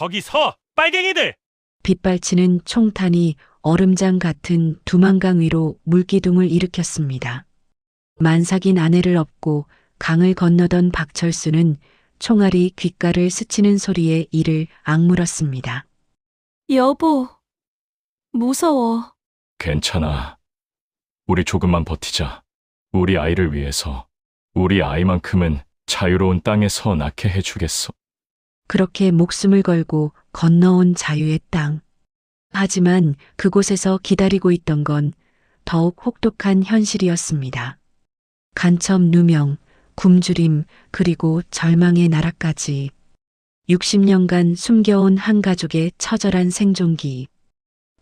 거기서 빨갱이들! 빗발치는 총탄이 얼음장 같은 두만강 위로 물기둥을 일으켰습니다. 만삭인 아내를 업고 강을 건너던 박철수는 총알이 귓가를 스치는 소리에 이를 악물었습니다. 여보, 무서워. 괜찮아. 우리 조금만 버티자. 우리 아이를 위해서. 우리 아이만큼은 자유로운 땅에서 낳게 해주겠어. 그렇게 목숨을 걸고 건너온 자유의 땅. 하지만 그곳에서 기다리고 있던 건 더욱 혹독한 현실이었습니다. 간첩 누명, 굶주림, 그리고 절망의 나라까지. 60년간 숨겨온 한 가족의 처절한 생존기.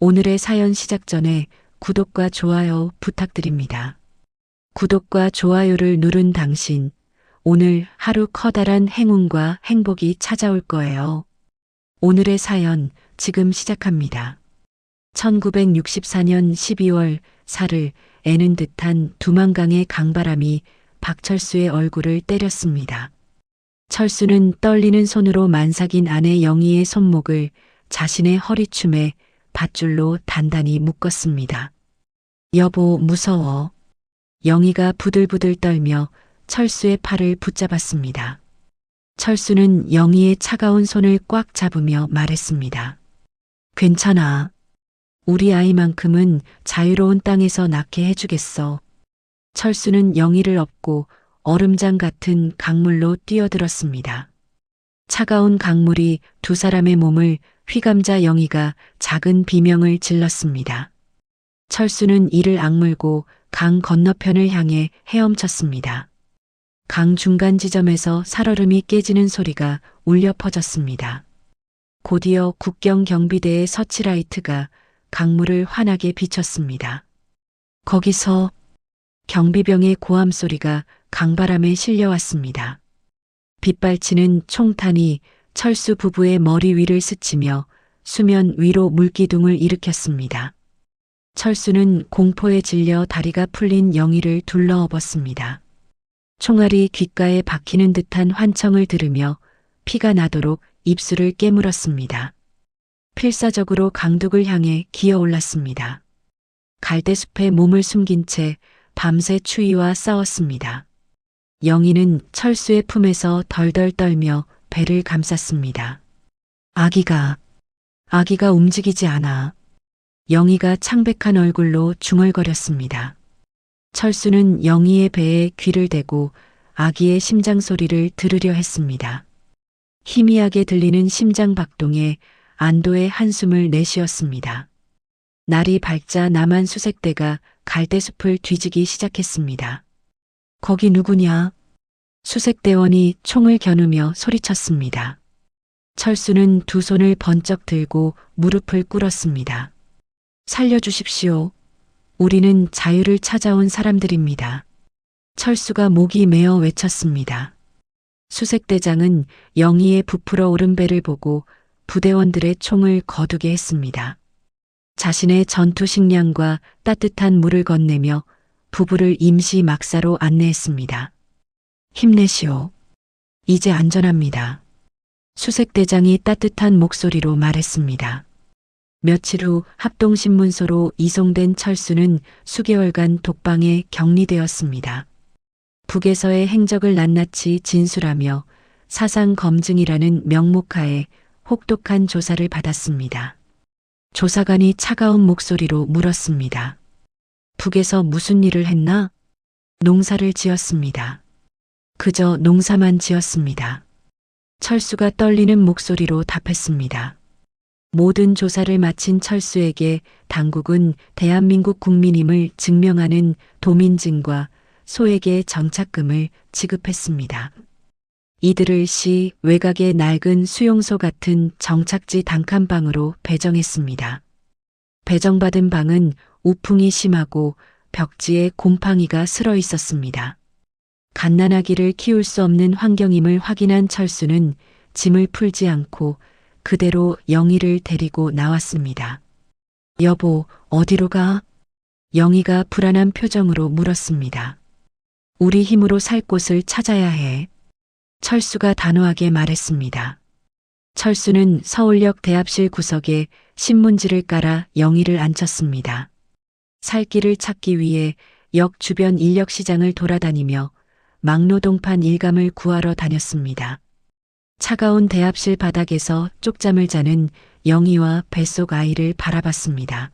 오늘의 사연 시작 전에 구독과 좋아요 부탁드립니다. 구독과 좋아요를 누른 당신, 오늘 하루 커다란 행운과 행복이 찾아올 거예요. 오늘의 사연 지금 시작합니다. 1964년 12월 사를 애는 듯한 두만강의 강바람이 박철수의 얼굴을 때렸습니다. 철수는 떨리는 손으로 만삭인 아내 영희의 손목을 자신의 허리춤에 밧줄로 단단히 묶었습니다. 여보, 무서워. 영희가 부들부들 떨며 철수의 팔을 붙잡았습니다. 철수는 영희의 차가운 손을 꽉 잡으며 말했습니다. 괜찮아. 우리 아이만큼은 자유로운 땅에서 낳게 해주겠어. 철수는 영희를 업고 얼음장 같은 강물로 뛰어들었습니다. 차가운 강물이 두 사람의 몸을 휘감자 영희가 작은 비명을 질렀습니다. 철수는 이를 악물고 강 건너편을 향해 헤엄쳤습니다. 강 중간 지점에서 살얼음이 깨지는 소리가 울려 퍼졌습니다. 곧이어 국경 경비대의 서치라이트가 강물을 환하게 비췄습니다. 거기서 경비병의 고함 소리가 강바람에 실려왔습니다. 빗발치는 총탄이 철수 부부의 머리 위를 스치며 수면 위로 물기둥을 일으켰습니다. 철수는 공포에 질려 다리가 풀린 영희를 둘러엎었습니다. 총알이 귓가에 박히는 듯한 환청을 들으며 피가 나도록 입술을 깨물었습니다. 필사적으로 강둑을 향해 기어올랐습니다. 갈대숲에 몸을 숨긴 채 밤새 추위와 싸웠습니다. 영희는 철수의 품에서 덜덜 떨며 배를 감쌌습니다. 아기가 움직이지 않아. 영희가 창백한 얼굴로 중얼거렸습니다. 철수는 영희의 배에 귀를 대고 아기의 심장 소리를 들으려 했습니다. 희미하게 들리는 심장 박동에 안도의 한숨을 내쉬었습니다. 날이 밝자 남한 수색대가 갈대숲을 뒤지기 시작했습니다. 거기 누구냐? 수색대원이 총을 겨누며 소리쳤습니다. 철수는 두 손을 번쩍 들고 무릎을 꿇었습니다. 살려주십시오. 우리는 자유를 찾아온 사람들입니다. 철수가 목이 메어 외쳤습니다. 수색대장은 영희의 부풀어 오른 배를 보고 부대원들의 총을 거두게 했습니다. 자신의 전투 식량과 따뜻한 물을 건네며 부부를 임시 막사로 안내했습니다. 힘내시오. 이제 안전합니다. 수색대장이 따뜻한 목소리로 말했습니다. 며칠 후 합동신문소로 이송된 철수는 수개월간 독방에 격리되었습니다. 북에서의 행적을 낱낱이 진술하며 사상검증이라는 명목하에 혹독한 조사를 받았습니다. 조사관이 차가운 목소리로 물었습니다. 북에서 무슨 일을 했나? 농사를 지었습니다. 그저 농사만 지었습니다. 철수가 떨리는 목소리로 답했습니다. 모든 조사를 마친 철수에게 당국은 대한민국 국민임을 증명하는 도민증과 소액의 정착금을 지급했습니다. 이들을 시 외곽의 낡은 수용소 같은 정착지 단칸방으로 배정했습니다. 배정받은 방은 우풍이 심하고 벽지에 곰팡이가 슬어 있었습니다. 갓난아기를 키울 수 없는 환경임을 확인한 철수는 짐을 풀지 않고 그대로 영희를 데리고 나왔습니다. 여보, 어디로 가? 영희가 불안한 표정으로 물었습니다. 우리 힘으로 살 곳을 찾아야 해. 철수가 단호하게 말했습니다. 철수는 서울역 대합실 구석에 신문지를 깔아 영희를 앉혔습니다. 살 길을 찾기 위해 역 주변 인력시장을 돌아다니며 막노동판 일감을 구하러 다녔습니다. 차가운 대합실 바닥에서 쪽잠을 자는 영희와 뱃속 아이를 바라봤습니다.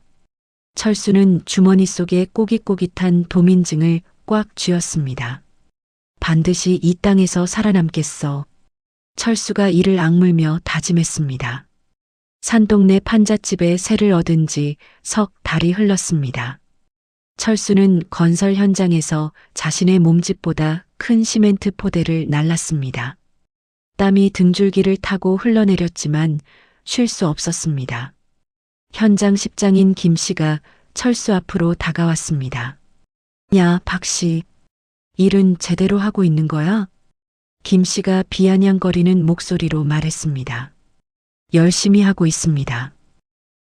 철수는 주머니 속에 꼬깃꼬깃한 도민증을 꽉 쥐었습니다. 반드시 이 땅에서 살아남겠어. 철수가 이를 악물며 다짐했습니다. 산동네 판잣집에 새를 얻은 지 석 달이 흘렀습니다. 철수는 건설 현장에서 자신의 몸집보다 큰 시멘트 포대를 날랐습니다. 땀이 등줄기를 타고 흘러내렸지만 쉴 수 없었습니다. 현장 십장인 김 씨가 철수 앞으로 다가왔습니다. 야, 박 씨. 일은 제대로 하고 있는 거야? 김 씨가 비아냥거리는 목소리로 말했습니다. 열심히 하고 있습니다.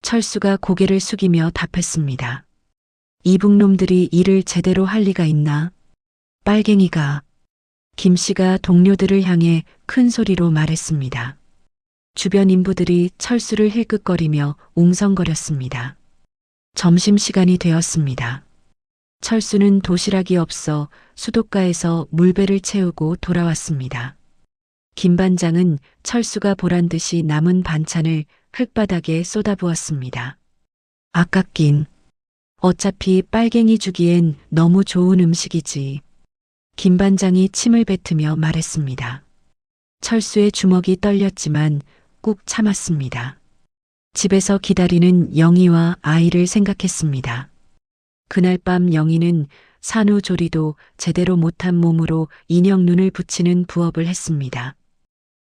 철수가 고개를 숙이며 답했습니다. 이북놈들이 일을 제대로 할 리가 있나? 빨갱이가. 김 씨가 동료들을 향해 큰 소리로 말했습니다. 주변 인부들이 철수를 힐끗거리며 웅성거렸습니다. 점심시간이 되었습니다. 철수는 도시락이 없어 수도가에서 물배를 채우고 돌아왔습니다. 김 반장은 철수가 보란 듯이 남은 반찬을 흙바닥에 쏟아부었습니다. 아깝긴. 어차피 빨갱이 주기엔 너무 좋은 음식이지. 김 반장이 침을 뱉으며 말했습니다. 철수의 주먹이 떨렸지만 꾹 참았습니다. 집에서 기다리는 영희와 아이를 생각했습니다. 그날 밤 영희는 산후조리도 제대로 못한 몸으로 인형 눈을 붙이는 부업을 했습니다.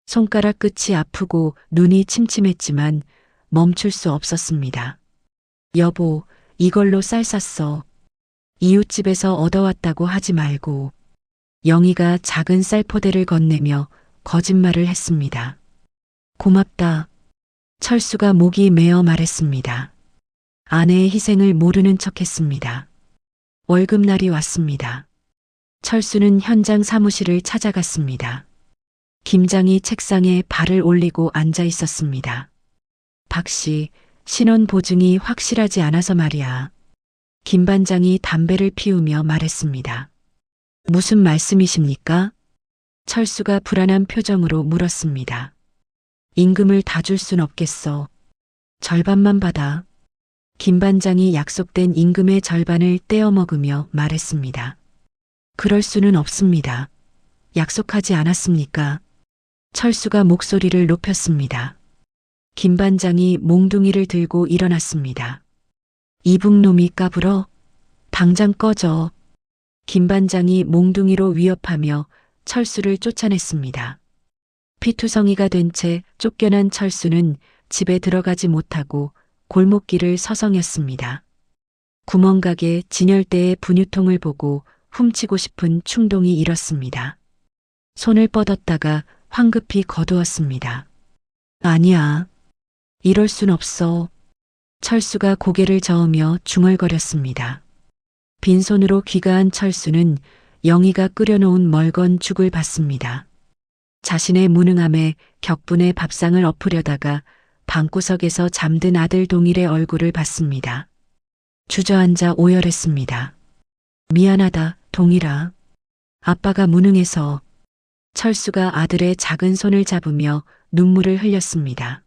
손가락 끝이 아프고 눈이 침침했지만 멈출 수 없었습니다. 여보, 이걸로 쌀 쌌어. 이웃집에서 얻어왔다고 하지 말고. 영희가 작은 쌀포대를 건네며 거짓말을 했습니다. 고맙다. 철수가 목이 메어 말했습니다. 아내의 희생을 모르는 척했습니다. 월급날이 왔습니다. 철수는 현장 사무실을 찾아갔습니다. 김장이 책상에 발을 올리고 앉아 있었습니다. 박 씨, 신원 보증이 확실하지 않아서 말이야. 김 반장이 담배를 피우며 말했습니다. 무슨 말씀이십니까? 철수가 불안한 표정으로 물었습니다. 임금을 다 줄 순 없겠어. 절반만 받아. 김 반장이 약속된 임금의 절반을 떼어 먹으며 말했습니다. 그럴 수는 없습니다. 약속하지 않았습니까? 철수가 목소리를 높였습니다. 김 반장이 몽둥이를 들고 일어났습니다. 이북놈이 까불어? 당장 꺼져. 김 반장이 몽둥이로 위협하며 철수를 쫓아냈습니다. 피투성이가 된 채 쫓겨난 철수는 집에 들어가지 못하고 골목길을 서성였습니다. 구멍가게 진열대의 분유통을 보고 훔치고 싶은 충동이 일었습니다. 손을 뻗었다가 황급히 거두었습니다. 아니야. 이럴 순 없어. 철수가 고개를 저으며 중얼거렸습니다. 빈손으로 귀가한 철수는 영희가 끓여놓은 멀건 죽을 받습니다. 자신의 무능함에 격분의 밥상을 엎으려다가 방구석에서 잠든 아들 동일의 얼굴을 봤습니다. 주저앉아 오열했습니다. 미안하다, 동일아. 아빠가 무능해서. 철수가 아들의 작은 손을 잡으며 눈물을 흘렸습니다.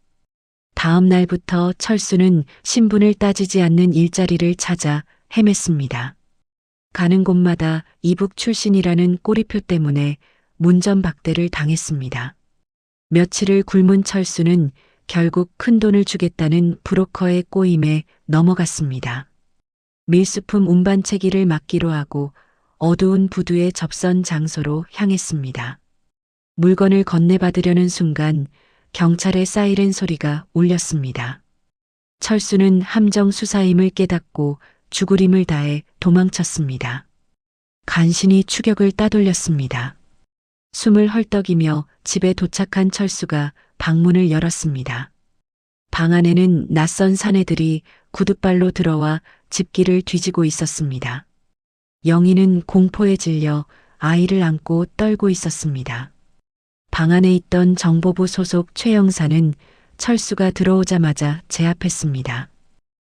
다음 날부터 철수는 신분을 따지지 않는 일자리를 찾아 헤맸습니다. 가는 곳마다 이북 출신이라는 꼬리표 때문에 문전박대를 당했습니다. 며칠을 굶은 철수는 결국 큰돈을 주겠다는 브로커의 꼬임에 넘어갔습니다. 밀수품 운반체기를 맡기로 하고 어두운 부두의 접선 장소로 향했습니다. 물건을 건네받으려는 순간 경찰의 사이렌 소리가 울렸습니다. 철수는 함정 수사임을 깨닫고 죽으림을 다해 도망쳤습니다. 간신히 추격을 따돌렸습니다. 숨을 헐떡이며 집에 도착한 철수가 방문을 열었습니다. 방 안에는 낯선 사내들이 구둣발로 들어와 집기를 뒤지고 있었습니다. 영희는 공포에 질려 아이를 안고 떨고 있었습니다. 방 안에 있던 정보부 소속 최 형사는 철수가 들어오자마자 제압했습니다.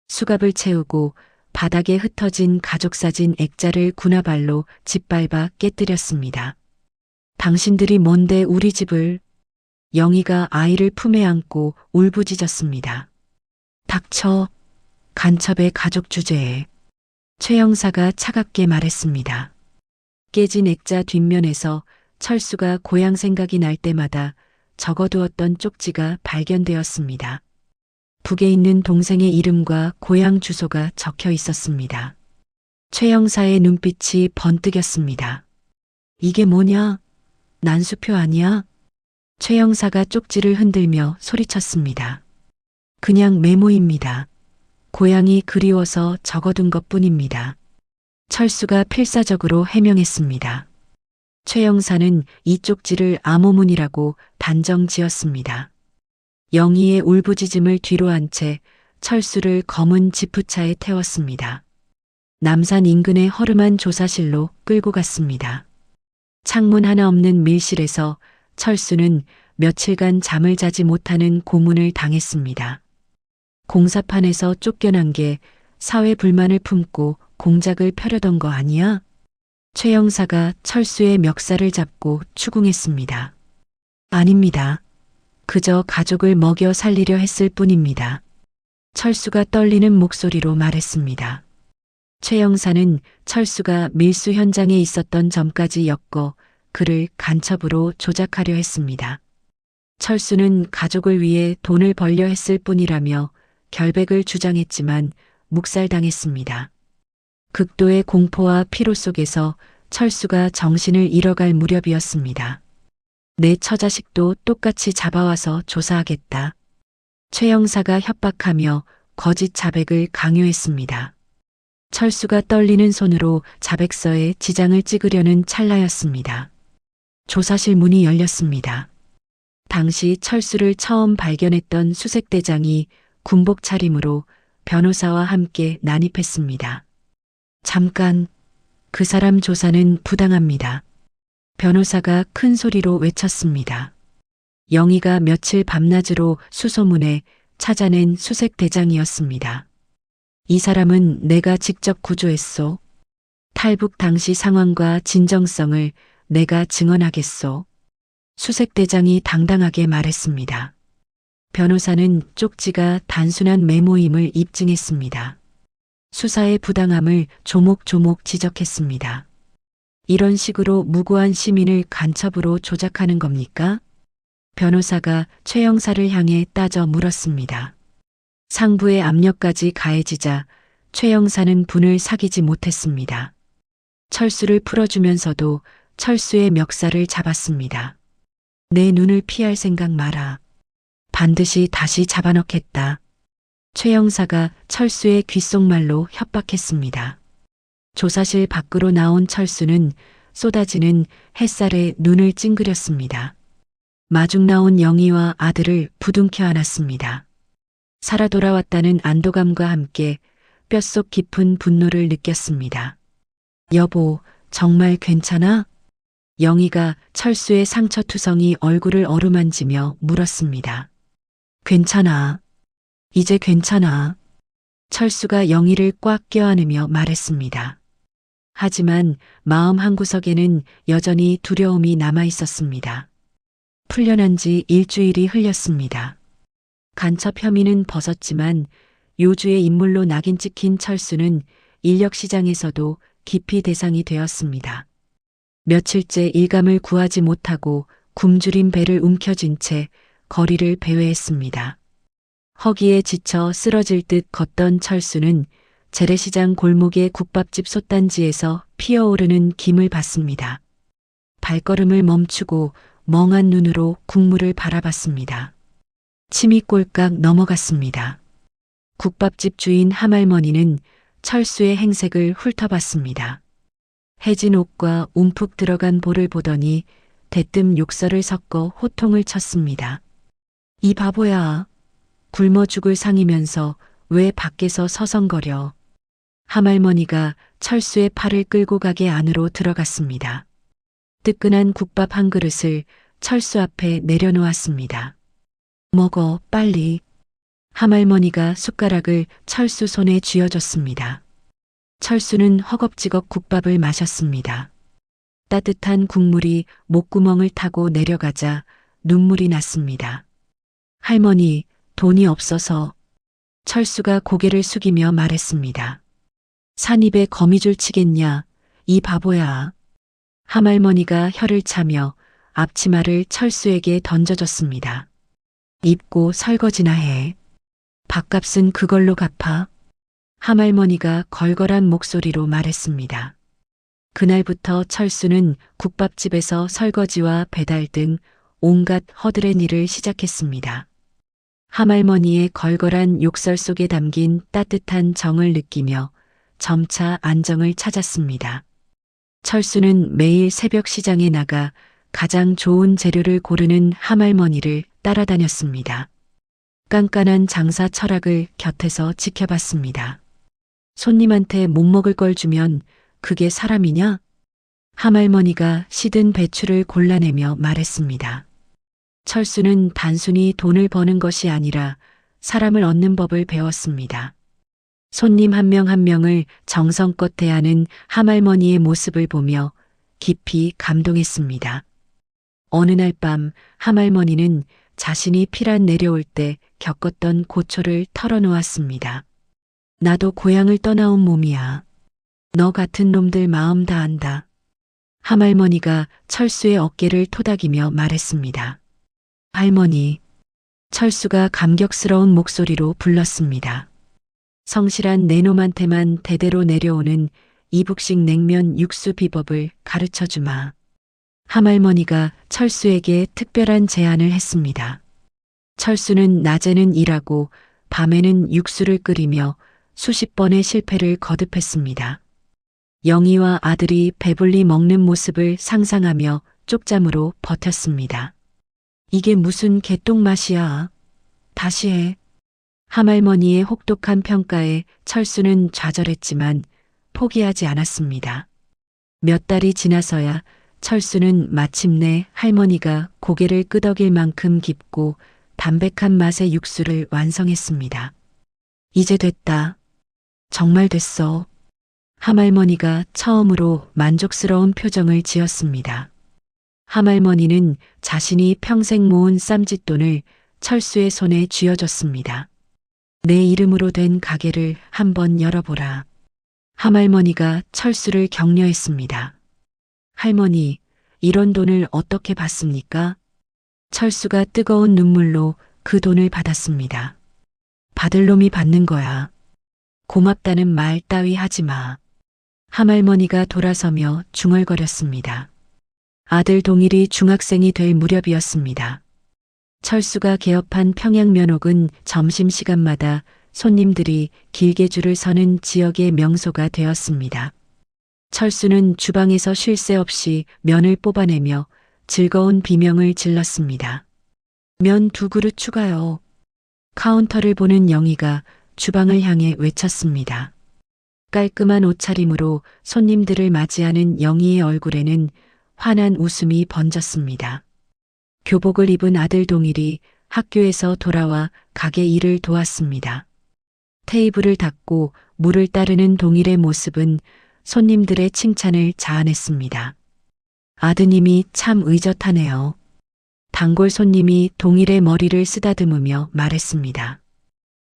수갑을 채우고 바닥에 흩어진 가족사진 액자를 군화발로 짓밟아 깨뜨렸습니다. 당신들이 뭔데 우리 집을? 영희가 아이를 품에 안고 울부짖었습니다. 닥쳐. 간첩의 가족 주제에. 최 형사가 차갑게 말했습니다. 깨진 액자 뒷면에서 철수가 고향 생각이 날 때마다 적어두었던 쪽지가 발견되었습니다. 북에 있는 동생의 이름과 고향 주소가 적혀 있었습니다. 최 형사의 눈빛이 번뜩였습니다. 이게 뭐냐? 난수표 아니야? 최 형사가 쪽지를 흔들며 소리쳤습니다. 그냥 메모입니다. 고향이 그리워서 적어둔 것뿐입니다. 철수가 필사적으로 해명했습니다. 최 형사는 이 쪽지를 암호문이라고 단정 지었습니다. 영희의 울부짖음을 뒤로 한 채 철수를 검은 지프차에 태웠습니다. 남산 인근의 허름한 조사실로 끌고 갔습니다. 창문 하나 없는 밀실에서 철수는 며칠간 잠을 자지 못하는 고문을 당했습니다. 공사판에서 쫓겨난 게 사회 불만을 품고 공작을 펴려던 거 아니야? 최 형사가 철수의 멱살을 잡고 추궁했습니다. 아닙니다. 그저 가족을 먹여 살리려 했을 뿐입니다. 철수가 떨리는 목소리로 말했습니다. 최 형사는 철수가 밀수 현장에 있었던 점까지 엮어 그를 간첩으로 조작하려 했습니다. 철수는 가족을 위해 돈을 벌려 했을 뿐이라며 결백을 주장했지만 묵살당했습니다. 극도의 공포와 피로 속에서 철수가 정신을 잃어갈 무렵이었습니다. 내 처자식도 똑같이 잡아와서 조사하겠다. 최 형사가 협박하며 거짓 자백을 강요했습니다. 철수가 떨리는 손으로 자백서에 지장을 찍으려는 찰나였습니다. 조사실 문이 열렸습니다. 당시 철수를 처음 발견했던 수색대장이 군복 차림으로 변호사와 함께 난입했습니다. 잠깐, 그 사람 조사는 부당합니다. 변호사가 큰 소리로 외쳤습니다. 영희가 며칠 밤낮으로 수소문에 찾아낸 수색대장이었습니다. 이 사람은 내가 직접 구조했소. 탈북 당시 상황과 진정성을 내가 증언하겠소. 수색대장이 당당하게 말했습니다. 변호사는 쪽지가 단순한 메모임을 입증했습니다. 수사의 부당함을 조목조목 지적했습니다. 이런 식으로 무고한 시민을 간첩으로 조작하는 겁니까? 변호사가 최 형사를 향해 따져 물었습니다. 상부의 압력까지 가해지자 최 형사는 분을 사귀지 못했습니다. 철수를 풀어주면서도 철수의 멱살을 잡았습니다. 내 눈을 피할 생각 마라. 반드시 다시 잡아넣겠다. 최 형사가 철수의 귓속말로 협박했습니다. 조사실 밖으로 나온 철수는 쏟아지는 햇살에 눈을 찡그렸습니다. 마중 나온 영희와 아들을 부둥켜 안았습니다. 살아 돌아왔다는 안도감과 함께 뼛속 깊은 분노를 느꼈습니다. 여보, 정말 괜찮아? 영희가 철수의 상처투성이 얼굴을 어루만지며 물었습니다. 괜찮아. 이제 괜찮아. 철수가 영희를 꽉 껴안으며 말했습니다. 하지만 마음 한구석에는 여전히 두려움이 남아 있었습니다. 풀려난 지 일주일이 흘렸습니다. 간첩 혐의는 벗었지만 요주의 인물로 낙인 찍힌 철수는 인력시장에서도 기피 대상이 되었습니다. 며칠째 일감을 구하지 못하고 굶주린 배를 움켜쥔 채 거리를 배회했습니다. 허기에 지쳐 쓰러질 듯 걷던 철수는 재래시장 골목의 국밥집 솥단지에서 피어오르는 김을 봤습니다. 발걸음을 멈추고 멍한 눈으로 국물을 바라봤습니다. 침이 꼴깍 넘어갔습니다. 국밥집 주인 함할머니는 철수의 행색을 훑어봤습니다. 해진 옷과 움푹 들어간 볼을 보더니 대뜸 욕설을 섞어 호통을 쳤습니다. 이 바보야. 굶어 죽을 상이면서 왜 밖에서 서성거려. 함할머니가 철수의 팔을 끌고 가게 안으로 들어갔습니다. 뜨끈한 국밥 한 그릇을 철수 앞에 내려놓았습니다. 먹어, 빨리. 함할머니가 숟가락을 철수 손에 쥐어줬습니다. 철수는 허겁지겁 국밥을 마셨습니다. 따뜻한 국물이 목구멍을 타고 내려가자 눈물이 났습니다. 할머니, 돈이 없어서. 철수가 고개를 숙이며 말했습니다. 산입에 거미줄 치겠냐, 이 바보야. 함할머니가 혀를 차며 앞치마를 철수에게 던져줬습니다. 입고 설거지나 해. 밥값은 그걸로 갚아. 함할머니가 걸걸한 목소리로 말했습니다. 그날부터 철수는 국밥집에서 설거지와 배달 등 온갖 허들의 일을 시작했습니다. 함할머니의 걸걸한 욕설 속에 담긴 따뜻한 정을 느끼며 점차 안정을 찾았습니다. 철수는 매일 새벽 시장에 나가 가장 좋은 재료를 고르는 함할머니를 따라다녔습니다. 깐깐한 장사 철학을 곁에서 지켜봤습니다. 손님한테 못 먹을 걸 주면 그게 사람이냐? 함할머니가 시든 배추를 골라내며 말했습니다. 철수는 단순히 돈을 버는 것이 아니라 사람을 얻는 법을 배웠습니다. 손님 한 명 한 명을 정성껏 대하는 함할머니의 모습을 보며 깊이 감동했습니다. 어느 날 밤 함할머니는 자신이 피란 내려올 때 겪었던 고초를 털어놓았습니다. 나도 고향을 떠나온 몸이야. 너 같은 놈들 마음 다 안다. 함할머니가 철수의 어깨를 토닥이며 말했습니다. 할머니. 철수가 감격스러운 목소리로 불렀습니다. 성실한 내놈한테만 대대로 내려오는 이북식 냉면 육수 비법을 가르쳐 주마. 함할머니가 철수에게 특별한 제안을 했습니다. 철수는 낮에는 일하고 밤에는 육수를 끓이며 수십 번의 실패를 거듭했습니다. 영희와 아들이 배불리 먹는 모습을 상상하며 쪽잠으로 버텼습니다. 이게 무슨 개똥 맛이야. 다시 해. 함할머니의 혹독한 평가에 철수는 좌절했지만 포기하지 않았습니다. 몇 달이 지나서야 철수는 마침내 할머니가 고개를 끄덕일 만큼 깊고 담백한 맛의 육수를 완성했습니다. 이제 됐다. 정말 됐어. 함할머니가 처음으로 만족스러운 표정을 지었습니다. 함할머니는 자신이 평생 모은 쌈짓돈을 철수의 손에 쥐어줬습니다. 내 이름으로 된 가게를 한번 열어보라. 함할머니가 철수를 격려했습니다. 할머니, 이런 돈을 어떻게 받습니까? 철수가 뜨거운 눈물로 그 돈을 받았습니다. 받을 놈이 받는 거야. 고맙다는 말 따위 하지 마. 함할머니가 돌아서며 중얼거렸습니다. 아들 동일이 중학생이 될 무렵이었습니다. 철수가 개업한 평양면옥은 점심시간마다 손님들이 길게 줄을 서는 지역의 명소가 되었습니다. 철수는 주방에서 쉴 새 없이 면을 뽑아내며 즐거운 비명을 질렀습니다. 면 2그릇 추가요. 카운터를 보는 영희가 주방을 향해 외쳤습니다. 깔끔한 옷차림으로 손님들을 맞이하는 영희의 얼굴에는 환한 웃음이 번졌습니다. 교복을 입은 아들 동일이 학교에서 돌아와 가게 일을 도왔습니다. 테이블을 닦고 물을 따르는 동일의 모습은 손님들의 칭찬을 자아냈습니다. 아드님이 참 의젓하네요. 단골 손님이 동일의 머리를 쓰다듬으며 말했습니다.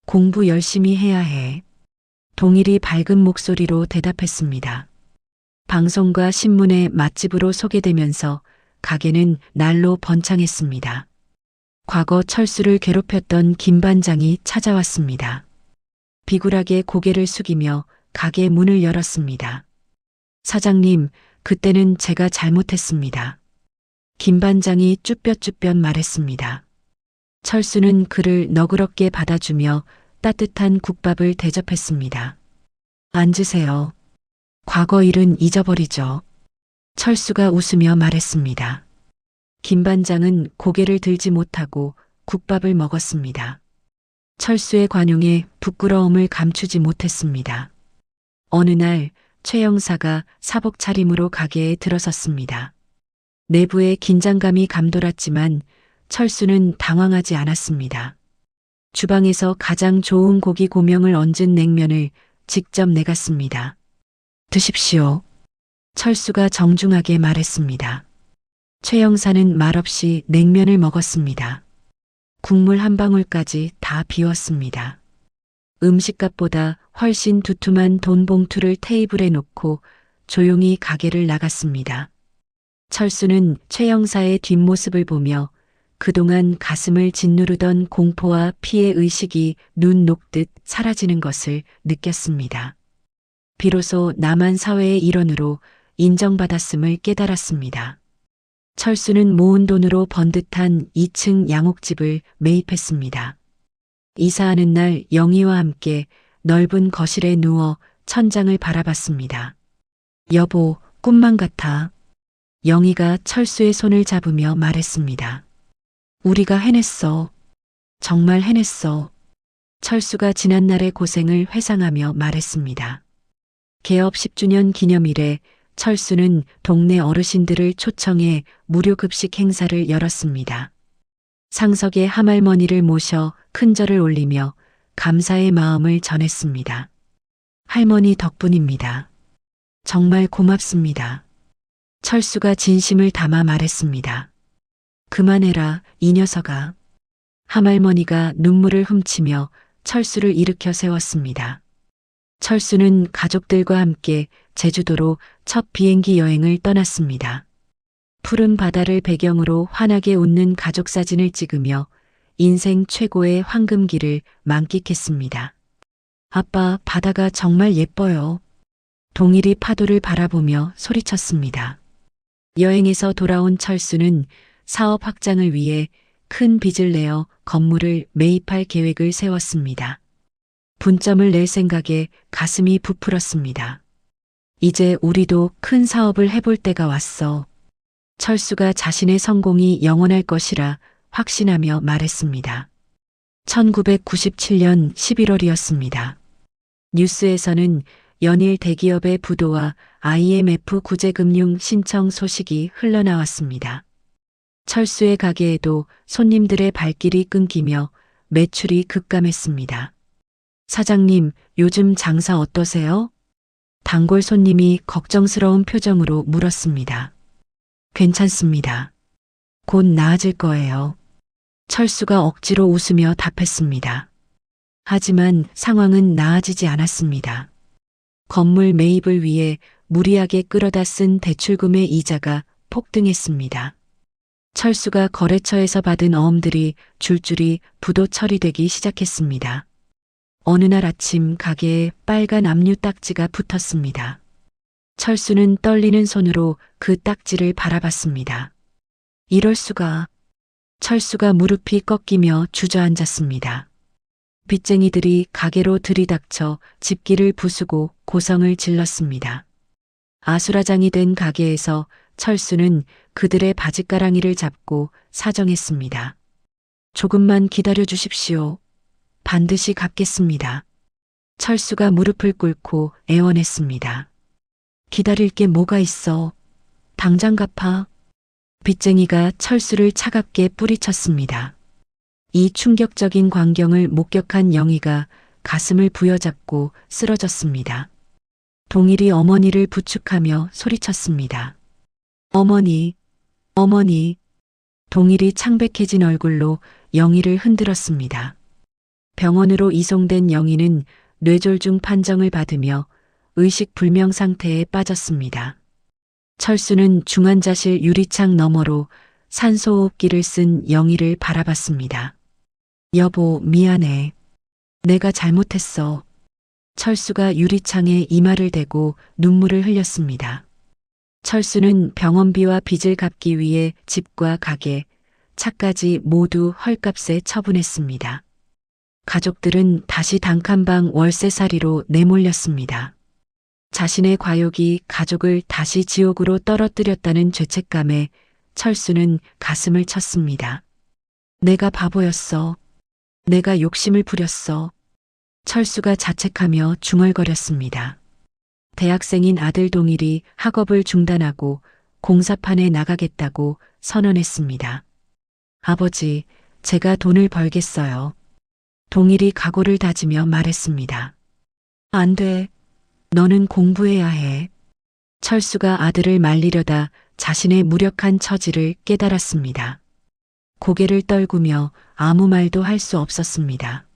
공부 열심히 해야 해. 동일이 밝은 목소리로 대답했습니다. 방송과 신문에 맛집으로 소개되면서 가게는 날로 번창했습니다. 과거 철수를 괴롭혔던 김 반장이 찾아왔습니다. 비굴하게 고개를 숙이며 가게 문을 열었습니다. 사장님, 그때는 제가 잘못했습니다. 김 반장이 쭈뼛쭈뼛 말했습니다. 철수는 그를 너그럽게 받아주며 따뜻한 국밥을 대접했습니다. 앉으세요. 과거 일은 잊어버리죠. 철수가 웃으며 말했습니다. 김 반장은 고개를 들지 못하고 국밥을 먹었습니다. 철수의 관용에 부끄러움을 감추지 못했습니다. 어느 날 최 형사가 사복 차림으로 가게에 들어섰습니다. 내부에 긴장감이 감돌았지만 철수는 당황하지 않았습니다. 주방에서 가장 좋은 고기 고명을 얹은 냉면을 직접 내갔습니다. 드십시오. 철수가 정중하게 말했습니다. 최 형사는 말없이 냉면을 먹었습니다. 국물 한 방울까지 다 비웠습니다. 음식값보다 훨씬 두툼한 돈 봉투를 테이블에 놓고 조용히 가게를 나갔습니다. 철수는 최 형사의 뒷모습을 보며 그동안 가슴을 짓누르던 공포와 피해 의식이 눈 녹듯 사라지는 것을 느꼈습니다. 비로소 남한 사회의 일원으로 인정받았음을 깨달았습니다. 철수는 모은 돈으로 번듯한 2층 양옥집을 매입했습니다. 이사하는 날 영희와 함께 넓은 거실에 누워 천장을 바라봤습니다. 여보, 꿈만 같아. 영희가 철수의 손을 잡으며 말했습니다. 우리가 해냈어. 정말 해냈어. 철수가 지난날의 고생을 회상하며 말했습니다. 개업 10주년 기념일에 철수는 동네 어르신들을 초청해 무료 급식 행사를 열었습니다. 상석에 함할머니를 모셔 큰절을 올리며 감사의 마음을 전했습니다. 할머니 덕분입니다. 정말 고맙습니다. 철수가 진심을 담아 말했습니다. 그만해라, 이 녀석아. 함할머니가 눈물을 훔치며 철수를 일으켜 세웠습니다. 철수는 가족들과 함께 제주도로 첫 비행기 여행을 떠났습니다. 푸른 바다를 배경으로 환하게 웃는 가족 사진을 찍으며 인생 최고의 황금기를 만끽했습니다. 아빠, 바다가 정말 예뻐요. 동일이 파도를 바라보며 소리쳤습니다. 여행에서 돌아온 철수는 사업 확장을 위해 큰 빚을 내어 건물을 매입할 계획을 세웠습니다. 분점을 낼 생각에 가슴이 부풀었습니다. 이제 우리도 큰 사업을 해볼 때가 왔어. 철수가 자신의 성공이 영원할 것이라 확신하며 말했습니다. 1997년 11월이었습니다. 뉴스에서는 연일 대기업의 부도와 IMF 구제금융 신청 소식이 흘러나왔습니다. 철수의 가게에도 손님들의 발길이 끊기며 매출이 급감했습니다. 사장님, 요즘 장사 어떠세요? 단골 손님이 걱정스러운 표정으로 물었습니다. 괜찮습니다. 곧 나아질 거예요. 철수가 억지로 웃으며 답했습니다. 하지만 상황은 나아지지 않았습니다. 건물 매입을 위해 무리하게 끌어다 쓴 대출금의 이자가 폭등했습니다. 철수가 거래처에서 받은 어음들이 줄줄이 부도 처리되기 시작했습니다. 어느 날 아침 가게에 빨간 압류 딱지가 붙었습니다. 철수는 떨리는 손으로 그 딱지를 바라봤습니다. 이럴 수가. 철수가 무릎이 꺾이며 주저앉았습니다. 빚쟁이들이 가게로 들이닥쳐 집기를 부수고 고성을 질렀습니다. 아수라장이 된 가게에서 철수는 그들의 바짓가랑이를 잡고 사정했습니다. 조금만 기다려 주십시오. 반드시 갚겠습니다. 철수가 무릎을 꿇고 애원했습니다. 기다릴 게 뭐가 있어. 당장 갚아. 빚쟁이가 철수를 차갑게 뿌리쳤습니다. 이 충격적인 광경을 목격한 영희가 가슴을 부여잡고 쓰러졌습니다. 동일이 어머니를 부축하며 소리쳤습니다. 어머니, 어머니. 동일이 창백해진 얼굴로 영희를 흔들었습니다. 병원으로 이송된 영희는 뇌졸중 판정을 받으며 의식불명 상태에 빠졌습니다. 철수는 중환자실 유리창 너머로 산소호흡기를 쓴 영희를 바라봤습니다. 여보, 미안해. 내가 잘못했어. 철수가 유리창에 이마를 대고 눈물을 흘렸습니다. 철수는 병원비와 빚을 갚기 위해 집과 가게, 차까지 모두 헐값에 처분했습니다. 가족들은 다시 단칸방 월세살이로 내몰렸습니다. 자신의 과욕이 가족을 다시 지옥으로 떨어뜨렸다는 죄책감에 철수는 가슴을 쳤습니다. 내가 바보였어. 내가 욕심을 부렸어. 철수가 자책하며 중얼거렸습니다. 대학생인 아들 동일이 학업을 중단하고 공사판에 나가겠다고 선언했습니다. 아버지, 제가 돈을 벌겠어요. 동일이 각오를 다지며 말했습니다. 안 돼. 너는 공부해야 해. 철수가 아들을 말리려다 자신의 무력한 처지를 깨달았습니다. 고개를 떨구며 아무 말도 할 수 없었습니다.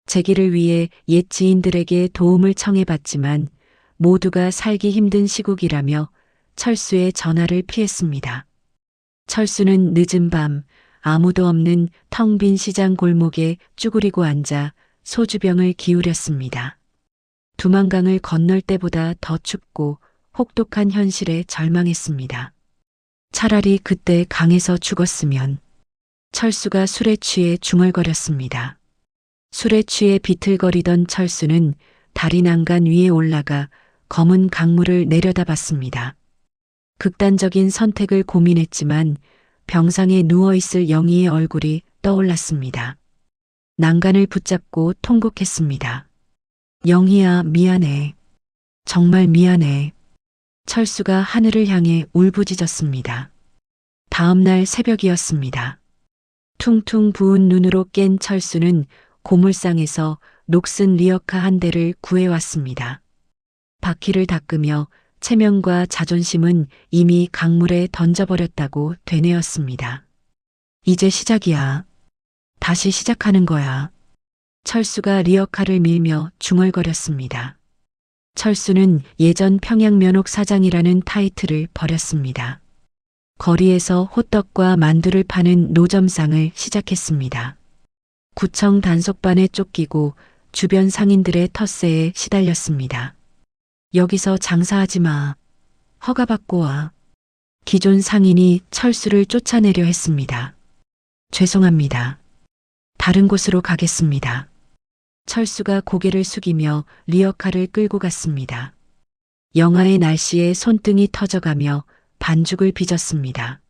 재기를 위해 옛 지인들에게 도움을 청해봤지만 모두가 살기 힘든 시국이라며 철수의 전화를 피했습니다. 철수는 늦은 밤 아무도 없는 텅 빈 시장 골목에 쭈그리고 앉아 소주병을 기울였습니다. 두만강을 건널 때보다 더 춥고 혹독한 현실에 절망했습니다. 차라리 그때 강에서 죽었으면. 철수가 술에 취해 중얼거렸습니다. 술에 취해 비틀거리던 철수는 다리 난간 위에 올라가 검은 강물을 내려다봤습니다. 극단적인 선택을 고민했지만 병상에 누워있을 영희의 얼굴이 떠올랐습니다. 난간을 붙잡고 통곡했습니다. 영희야, 미안해. 정말 미안해. 철수가 하늘을 향해 울부짖었습니다. 다음 날 새벽이었습니다. 퉁퉁 부은 눈으로 깬 철수는 고물상에서 녹슨 리어카 한 대를 구해왔습니다. 바퀴를 닦으며 체면과 자존심은 이미 강물에 던져버렸다고 되뇌었습니다. 이제 시작이야. 다시 시작하는 거야. 철수가 리어카를 밀며 중얼거렸습니다. 철수는 예전 평양면옥 사장이라는 타이틀을 버렸습니다. 거리에서 호떡과 만두를 파는 노점상을 시작했습니다. 구청 단속반에 쫓기고 주변 상인들의 텃세에 시달렸습니다. 여기서 장사하지 마. 허가받고 와. 기존 상인이 철수를 쫓아내려 했습니다. 죄송합니다. 다른 곳으로 가겠습니다. 철수가 고개를 숙이며 리어카를 끌고 갔습니다. 영하의 날씨에 손등이 터져가며 반죽을 빚었습니다.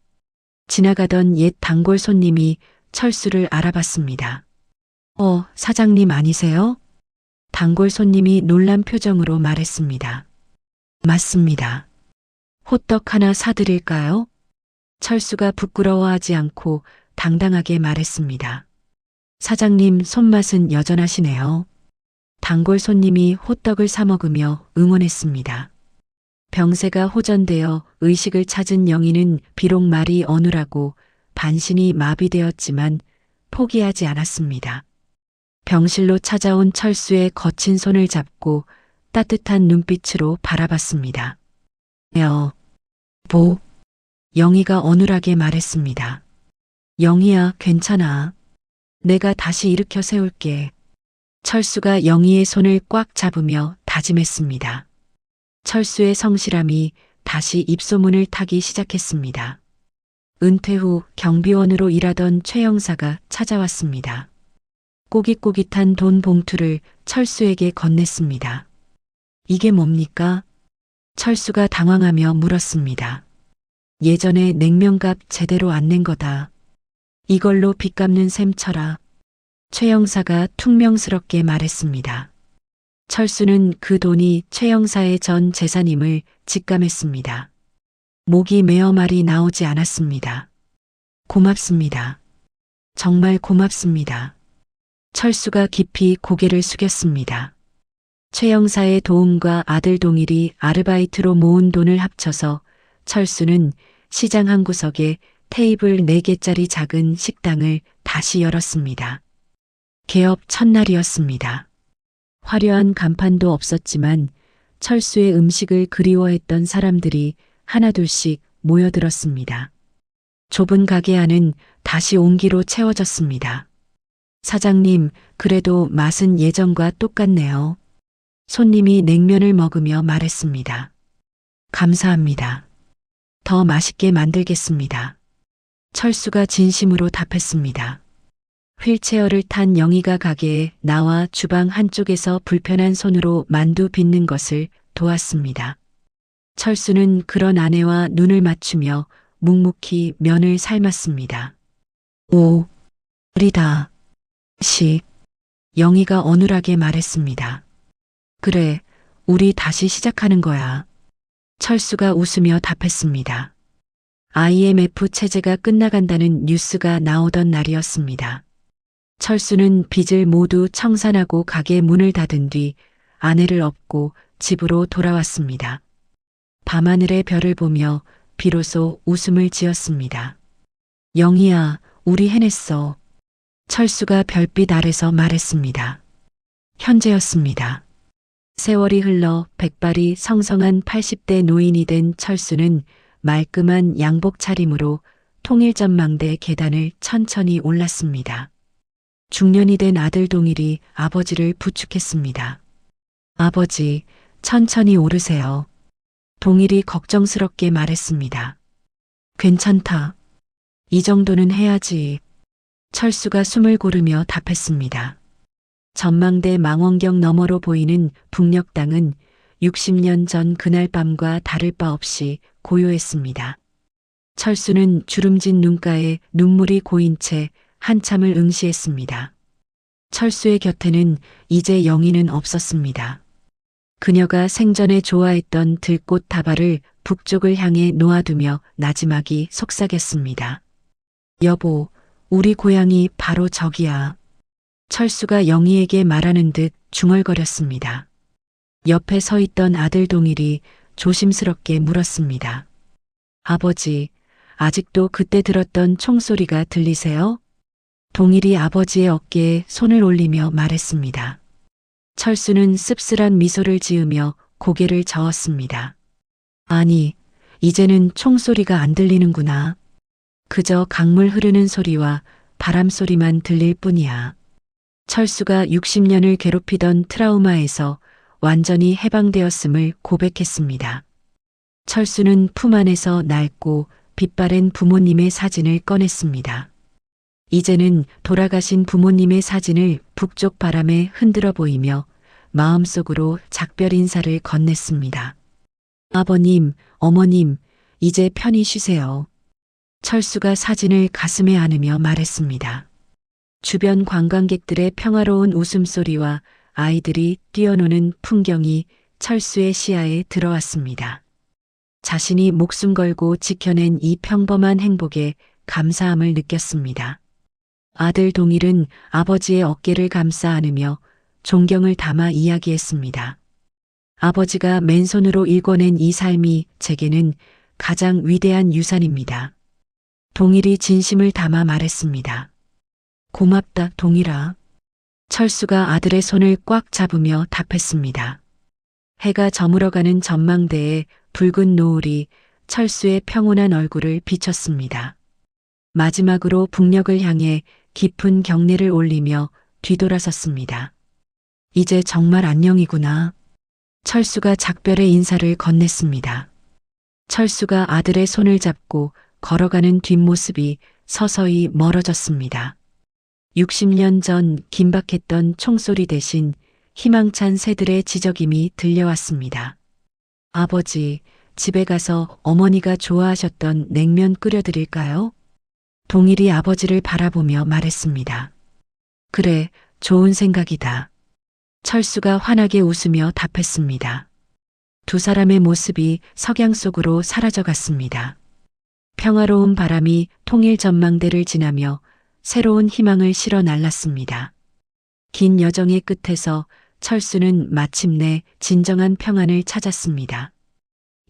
지나가던 옛 단골 손님이 철수를 알아봤습니다. 사장님 아니세요? 단골 손님이 놀란 표정으로 말했습니다. 맞습니다. 호떡 하나 사드릴까요? 철수가 부끄러워하지 않고 당당하게 말했습니다. 사장님 손맛은 여전하시네요. 단골 손님이 호떡을 사 먹으며 응원했습니다. 병세가 호전되어 의식을 찾은 영희는 비록 말이 어눌하고 반신이 마비되었지만 포기하지 않았습니다. 병실로 찾아온 철수의 거친 손을 잡고 따뜻한 눈빛으로 바라봤습니다. 영희가 어눌하게 말했습니다. 영희야, 괜찮아. 내가 다시 일으켜 세울게. 철수가 영희의 손을 꽉 잡으며 다짐했습니다. 철수의 성실함이 다시 입소문을 타기 시작했습니다. 은퇴 후 경비원으로 일하던 최 형사가 찾아왔습니다. 꼬깃꼬깃한 돈 봉투를 철수에게 건넸습니다. 이게 뭡니까? 철수가 당황하며 물었습니다. 예전에 냉면값 제대로 안 낸 거다. 이걸로 빚 갚는 셈 쳐라. 최 형사가 퉁명스럽게 말했습니다. 철수는 그 돈이 최 형사의 전 재산임을 직감했습니다. 목이 메어 말이 나오지 않았습니다. 고맙습니다. 정말 고맙습니다. 철수가 깊이 고개를 숙였습니다. 최 형사의 도움과 아들 동일이 아르바이트로 모은 돈을 합쳐서 철수는 시장 한 구석에 테이블 4개짜리 작은 식당을 다시 열었습니다. 개업 첫날이었습니다. 화려한 간판도 없었지만 철수의 음식을 그리워했던 사람들이 하나둘씩 모여들었습니다. 좁은 가게 안은 다시 온기로 채워졌습니다. 사장님, 그래도 맛은 예전과 똑같네요. 손님이 냉면을 먹으며 말했습니다. 감사합니다. 더 맛있게 만들겠습니다. 철수가 진심으로 답했습니다. 휠체어를 탄 영희가 가게에 나와 주방 한쪽에서 불편한 손으로 만두 빚는 것을 도왔습니다. 철수는 그런 아내와 눈을 맞추며 묵묵히 면을 삶았습니다. 우리다. 영희가 어눌하게 말했습니다. 그래, 우리 다시 시작하는 거야. 철수가 웃으며 답했습니다. IMF 체제가 끝나간다는 뉴스가 나오던 날이었습니다. 철수는 빚을 모두 청산하고 가게 문을 닫은 뒤 아내를 업고 집으로 돌아왔습니다. 밤하늘의 별을 보며 비로소 웃음을 지었습니다. 영희야, 우리 해냈어. 철수가 별빛 아래서 말했습니다. 현재였습니다. 세월이 흘러 백발이 성성한 80대 노인이 된 철수는 말끔한 양복 차림으로 통일전망대 계단을 천천히 올랐습니다. 중년이 된 아들 동일이 아버지를 부축했습니다. 아버지, 천천히 오르세요. 동일이 걱정스럽게 말했습니다. 괜찮다. 이 정도는 해야지. 철수가 숨을 고르며 답했습니다. 전망대 망원경 너머로 보이는 북녘땅은 60년 전 그날 밤과 다를 바 없이 고요했습니다. 철수는 주름진 눈가에 눈물이 고인 채 한참을 응시했습니다. 철수의 곁에는 이제 영희는 없었습니다. 그녀가 생전에 좋아했던 들꽃 다발을 북쪽을 향해 놓아두며 나지막이 속삭였습니다. 여보, 우리 고향이 바로 저기야. 철수가 영희에게 말하는 듯 중얼거렸습니다. 옆에 서 있던 아들 동일이 조심스럽게 물었습니다. 아버지, 아직도 그때 들었던 총소리가 들리세요? 동일이 아버지의 어깨에 손을 올리며 말했습니다. 철수는 씁쓸한 미소를 지으며 고개를 저었습니다. 아니, 이제는 총소리가 안 들리는구나. 그저 강물 흐르는 소리와 바람 소리만 들릴 뿐이야. 철수가 60년을 괴롭히던 트라우마에서 완전히 해방되었음을 고백했습니다. 철수는 품 안에서 낡고 빛바랜 부모님의 사진을 꺼냈습니다. 이제는 돌아가신 부모님의 사진을 북쪽 바람에 흔들어 보이며 마음속으로 작별 인사를 건넸습니다. 아버님, 어머님, 이제 편히 쉬세요. 철수가 사진을 가슴에 안으며 말했습니다. 주변 관광객들의 평화로운 웃음소리와 아이들이 뛰어노는 풍경이 철수의 시야에 들어왔습니다. 자신이 목숨 걸고 지켜낸 이 평범한 행복에 감사함을 느꼈습니다. 아들 동일은 아버지의 어깨를 감싸 안으며 존경을 담아 이야기했습니다. 아버지가 맨손으로 일궈낸 이 삶이 제게는 가장 위대한 유산입니다. 동일이 진심을 담아 말했습니다. 고맙다, 동일아. 철수가 아들의 손을 꽉 잡으며 답했습니다. 해가 저물어가는 전망대에 붉은 노을이 철수의 평온한 얼굴을 비췄습니다. 마지막으로 북녘을 향해 깊은 경례를 올리며 뒤돌아섰습니다. 이제 정말 안녕이구나. 철수가 작별의 인사를 건넸습니다. 철수가 아들의 손을 잡고 걸어가는 뒷모습이 서서히 멀어졌습니다. 60년 전 긴박했던 총소리 대신 희망찬 새들의 지저김이 들려왔습니다. 아버지, 집에 가서 어머니가 좋아하셨던 냉면 끓여드릴까요? 동일이 아버지를 바라보며 말했습니다. 그래, 좋은 생각이다. 철수가 환하게 웃으며 답했습니다. 두 사람의 모습이 석양 속으로 사라져갔습니다. 평화로운 바람이 통일 전망대를 지나며 새로운 희망을 실어 날랐습니다. 긴 여정의 끝에서 철수는 마침내 진정한 평안을 찾았습니다.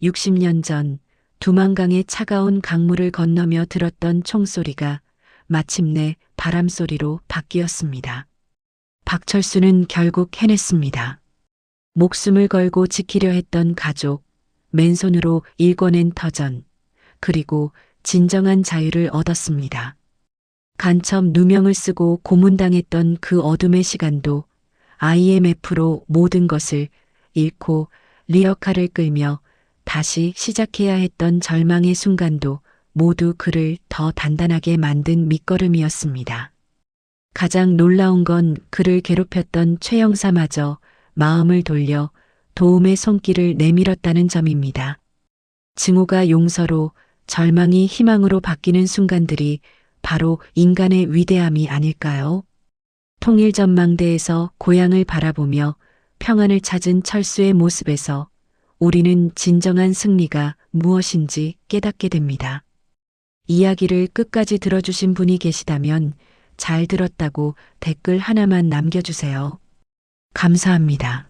60년 전 두만강의 차가운 강물을 건너며 들었던 총소리가 마침내 바람소리로 바뀌었습니다. 박철수는 결국 해냈습니다. 목숨을 걸고 지키려 했던 가족, 맨손으로 일궈낸 터전, 그리고 진정한 자유를 얻었습니다. 간첩 누명을 쓰고 고문당했던 그 어둠의 시간도 IMF로 모든 것을 잃고 리어카를 끌며 다시 시작해야 했던 절망의 순간도 모두 그를 더 단단하게 만든 밑거름이었습니다. 가장 놀라운 건 그를 괴롭혔던 최 형사마저 마음을 돌려 도움의 손길을 내밀었다는 점입니다. 증오가 용서로 절망이 희망으로 바뀌는 순간들이 바로 인간의 위대함이 아닐까요? 통일전망대에서 고향을 바라보며 평안을 찾은 철수의 모습에서 우리는 진정한 승리가 무엇인지 깨닫게 됩니다. 이야기를 끝까지 들어주신 분이 계시다면 잘 들었다고 댓글 하나만 남겨주세요. 감사합니다.